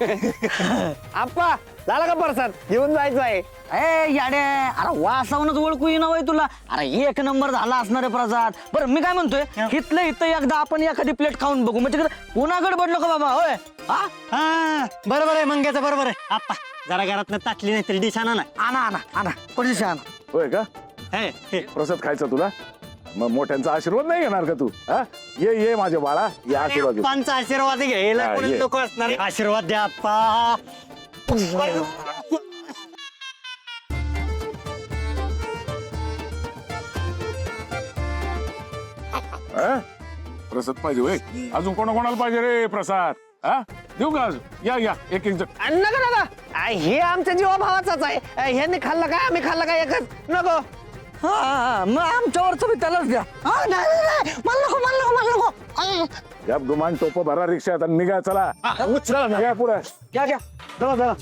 आप्पा झाला का प्रसाद घेऊन जायचं आहे. ए याडे, अरे वासावूनच ओळखू येईना वय तुला. अरे एक नंबर झाला असणार आहे प्रसाद. बरं मी काय म्हणतोय, इथलं इथं एकदा आपण एखादी प्लेट खाऊन बघू, म्हणजे पुन्हा गडबडलो का बाबा? होय हा बरोबर आहे मंग्याचं, बरोबर आहे. आप्पा जरा घरात ताटली नाही तरी डिश आणा ना. आणा आणा आणा कोणती आणा. होय का? हे प्रसाद खायचा तुला? मग मोठ्यांचा आशीर्वाद नाही घेणार का तू? हा ये ये माझ्या बाळा, ये आशीर्वाद घे. आप्पांचा आशीर्वाद घ्यायला हा, कोणी ये. लोक असणार. आशीर्वाद द्या आप्पा. हा? प्रसाद पाहिजे होय? अजून कोणाला पाहिजे रे प्रसाद? हा देऊ का अजून? या या एक एक जण. नका नका, हे आमच्या जीवाभावाचाच आहे. ह्यांनी खाल्लं काय आम्ही खाल्लं काय एकच. नको. हा मग आमच्यावर तुम्ही त्यालाच द्या. हा, नाही नाही, नाही. मला नको मला नको मला नको. या गुमान टोप भरा रिक्षात आणि निघा. चला चला ना, या पुढे. घ्या घ्या चला चला.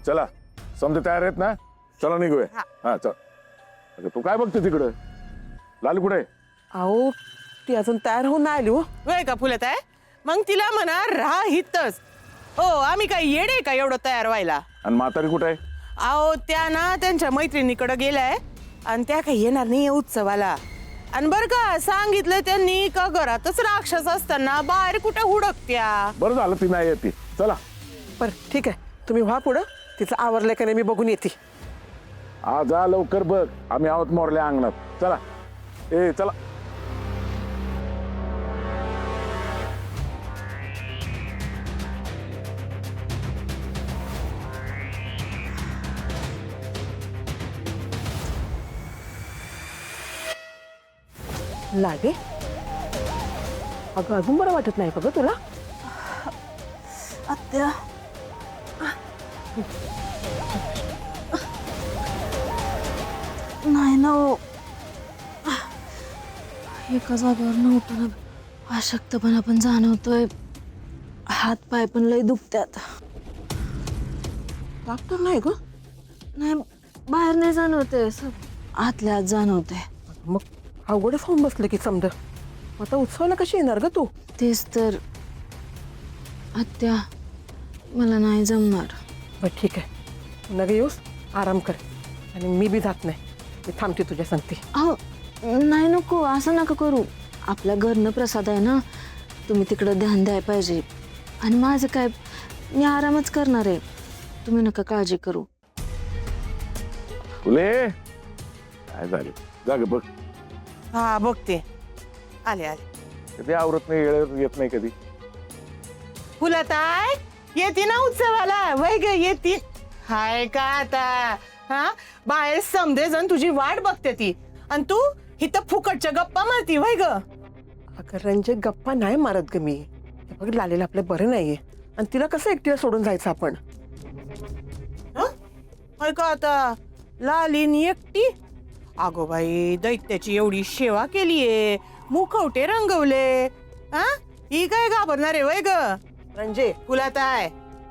चला समजे तयार आहेत ना? चला निघूया. हा चल. अगं, तू काय बघते तिकडं? लाली कुठे? अहो ती अजून तयार होऊन नाही आली हो. वय का फुलत आहे, मग तिला म्हणा राहा हितच. हो आम्ही काय येडे का एवढं तयार व्हायला? आणि म्हातारी कुठे आहे? अहो त्या ना त्यांच्या मैत्रिणीकडे गेलाय आणि त्या काही येणार नाही उत्सवाला. आणि बर का सांगितलं त्यांनी का घरातच राक्षस असताना बाहेर कुठे हुडकत्या. बरं झालं ती नाही येते. चला बरं ठीक आहे, तुम्ही व्हा पुढं. तिचं आवरलंय का नाही मी बघून येते. हा जा लवकर बघ, आम्ही आहोत मोरल्या अंगणात. चला ए चला. लागे अगं अजून बरं वाटत नाही का ग तुला? आत्या नाही ना हो, एका जागेवर नव्हतं ना. अशक्तपणा पण जाणवतोय, हात पाय पण लय दुखतात. डॉक्टर नाही ग? नाही बाहेर नाही जाणवते, असं आतल्या आत जाणवते. मग अवघडच होऊन बसलं की समज. आता उत्सवाला कशी येणार ग तू? तेच तर आत्या, मला नाही जमणार. बरं ठीक आहे, नग येऊस आराम कर. आणि मी बी जात नाही, मी थांबते तुझ्या संगती. अहो नाही नको, असं नका करू. आपल्या घरनं प्रसाद आहे ना, तुम्ही तिकडं ध्यान द्याय पाहिजे. आणि माझं काय, मी आरामच करणार आहे, तुम्ही नका काळजी करू. फुले काय झाले? जा ग बघ. हा बघते, आले आले. कधी आवरत नाही, वेळेवर येत नाही कधी. फुलत आहे येते ना उत्सवाला? वय ग येते. हाय का आता? हा बाहेर समजे जण तुझी वाट बघते ती, आणि तू इथं फुकटच्या गप्पा मारती. वय ग अगं रंजक, गप्पा नाही मारत ग मी. हे बघ लालेला आपलं बरं नाहीये, आणि तिला कसं एकटीला सोडून जायचं आपण? हाय का आता? लालीन एकटी? अगो बाई, दैत्याची एवढी सेवा केलीये, मुखवटे रंगवले, हा ही काय घाबरणार आहे? वय ग रंजे फुलात आहे,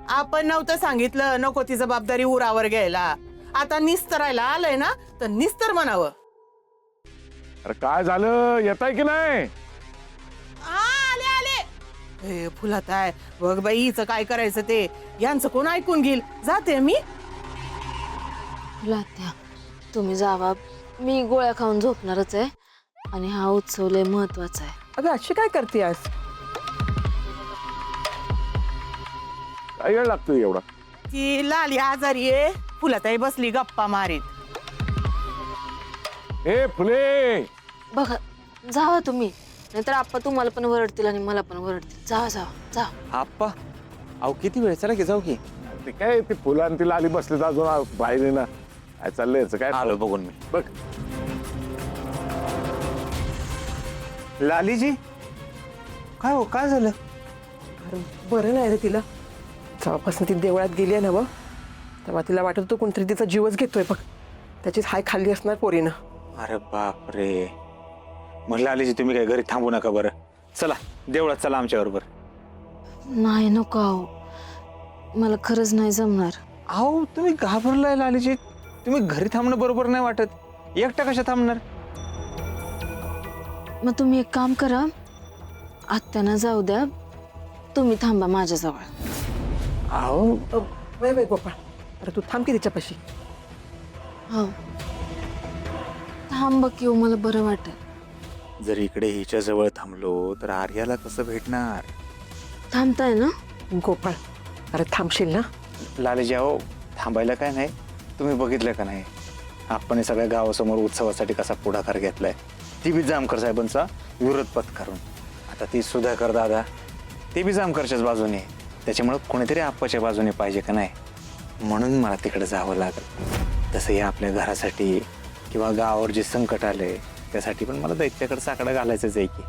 आपण नव्हतं सांगितलं नको ती जबाबदारी उरावर घ्यायला. आता निस्तरायला आलंय ना, तर निस्तर म्हणावं. अरे काय झालं? येत आहे की नाही? आले आले. फुलात आहे, बघ बाई हिचं काय करायचं ते. यांचं कोण ऐकून घेईल? जाते मी. आत्या तुम्ही जावा, मी गोळ्या खाऊन झोपणारच आहे. आणि हा उत्सव लय महत्वाचा आहे. अगं अशी काय करते आज? काय वेळ लागतोय एवढा? ती लाली आजारी आहे, फुलाताई बसली गप्पा मारीत. ए फुले, बघा जावा तुम्ही, नाहीतर आप्पा तुम्हाला पण वरडतील आणि मला पण वरडतील. जावा जावा जावा. आप्पा अहो किती वेळ, चला की जाऊ की. ते काय ते फुलं आणि ती लाली बसले अजून बाहेर ना. काय चाललंय याचं? काय आलो बघून मी. बघ. लालीजी काय हो, काय झालं? अरे बरं नाही रे तिला. जेव्हापासून ती देवळात गेली आहे ना व, तेव्हा तिला वाटत होतं कोणतरी तिचा जीवच घेतोय बघ. त्याचीच हाय खाल्ली असणार पोरीनं. अरे बाप रे. मग लालीजी तुम्ही काय घरी थांबू नका बरं, चला देवळात चला आमच्या बरोबर. नाही नको आहो, मला खरंच नाही जमणार. अहो तुम्ही घाबरलाय लालीजी. तुम्ही घरी थांबणं बरोबर नाही वाटत. एकटा कशा थांबणार? मग तुम्ही एक काम करा, आत्यांना जाऊ द्या, तुम्ही थांबा माझ्याजवळ. अहो वय वय गोपाळ, अरे तू थांब की तिच्यापाशी. हो, थांब की मला बरं वाटेल. जर इकडे हिच्या जवळ थांबलो तर आर्याला कसं भेटणार? थांबताय ना? गोपाळ, अरे थांबशील ना? लालीजी अहो थांबायला काय नाही. तुम्ही बघितलं का नाही आपण हे सगळ्या गावासमोर उत्सवासाठी कसा पुढाकार घेतलाय. ती बी जामकर साहेबांचा विरोध पत्करून. आता ती सुधाकर दादा ते बी जामकरच्याच बाजूने. त्याच्यामुळं कोणीतरी आप्पाच्या बाजूने पाहिजे का नाही, म्हणून मला तिकडे जावं लागलं. तसंही आपल्या घरासाठी किंवा गावावर जे संकट आले त्यासाठी पण मला दैत्याकडे साकडं घालायचंच आहे की.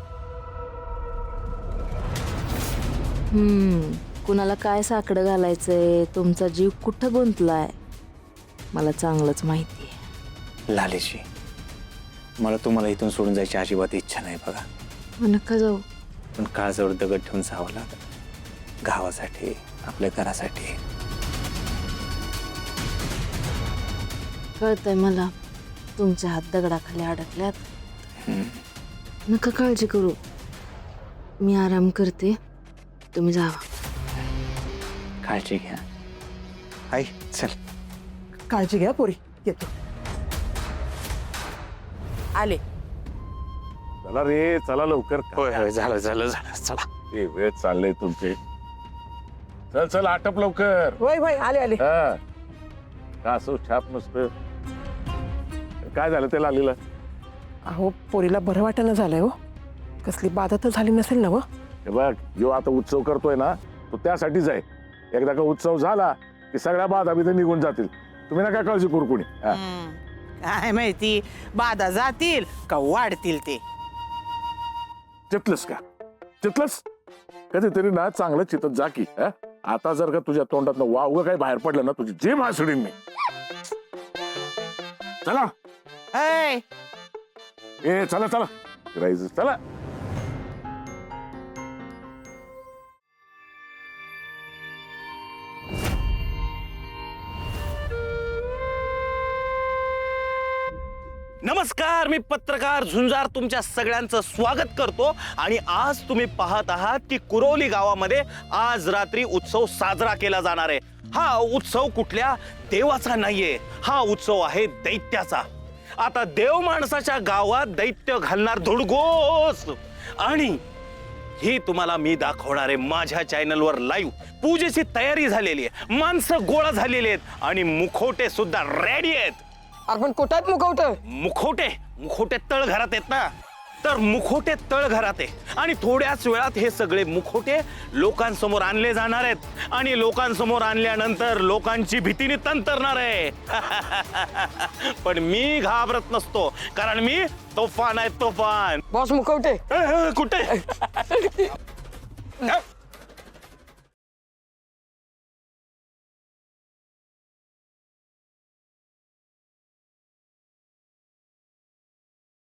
कुणाला काय साकडं घालायचंय, तुमचा जीव कुठं गुंतलाय मला चांगलंच माहिती आहे. लालीजी मला तुम्हाला इथून सोडून जायची अजिबात इच्छा नाही बघा. मग नका जाऊ. पण काळजावर दगड ठेवून जावं लागत गावासाठी, आपल्या घरासाठी. कळतंय मला, तुमच्या हात दगडाखाली अडकल्यात. नका काळजी करू, मी आराम करते, तुम्ही जावा. काळजी घ्या. आई चल. काळजी घ्या पोरी, येतो. आले. चला रे, चला लवकर. होय होय झालं झालं झालं चला. ते वेळ चाललंय तुमचे. चल चल आटप लवकर. वय वय, आले आले. हा का असं छाप नसतं. काय झालं ते लालीला? अहो पोरीला बरं वाटेना झालंय हो. कसली बाधा तर झाली नसेल ना? व हे बघ, जो आता उत्सव करतोय ना तो त्यासाठीच आहे. एकदा का उत्सव झाला की सगळ्या बाधा बिधा निघून जातील. तुम्ही ना काय काळजी करू कोणी. हा. काय माहिती बाधा जातील का वाढतील ते. चितलंस का? चितलंस कधीतरी ना चांगलं चितत जा की. हा? आता जर का तुझ्या तोंडात वावग काही बाहेर पडलं ना तुझी जीभ हासडीन मी. चला ऐ, ए चला चला फिरायचं चला. नमस्कार, मी पत्रकार झुंजार तुमच्या सगळ्यांचं स्वागत करतो. आणि आज तुम्ही पाहत आहात की कुरोली गावामध्ये आज रात्री उत्सव साजरा केला जाणार आहे. हा उत्सव कुठल्या देवाचा नाहीये, हा उत्सव आहे दैत्याचा. आता देव माणसाच्या गावात दैत्य घालणार धुडगोस. आणि ही तुम्हाला मी दाखवणार आहे माझ्या चॅनलवर लाईव्ह. पूजेची तयारी झालेली आहे, माणसं गोळा झालेली आहेत आणि मुखोटे सुद्धा रेडी आहेत. आपण कुठात मुकवतं? मुखोटे तळघरात आहेत ना, तर मुखोटे तळघरात आहे. आणि थोड्याच वेळात हे सगळे मुखोटे लोकांसमोर आणले जाणार आहेत आणि लोकांसमोर आणल्यानंतर लोकांची भीतीने तंतरणार आहे. पण मी घाबरत नसतो, कारण मी तोफान आहे, तोफान. बॉस मुकवते. कुठे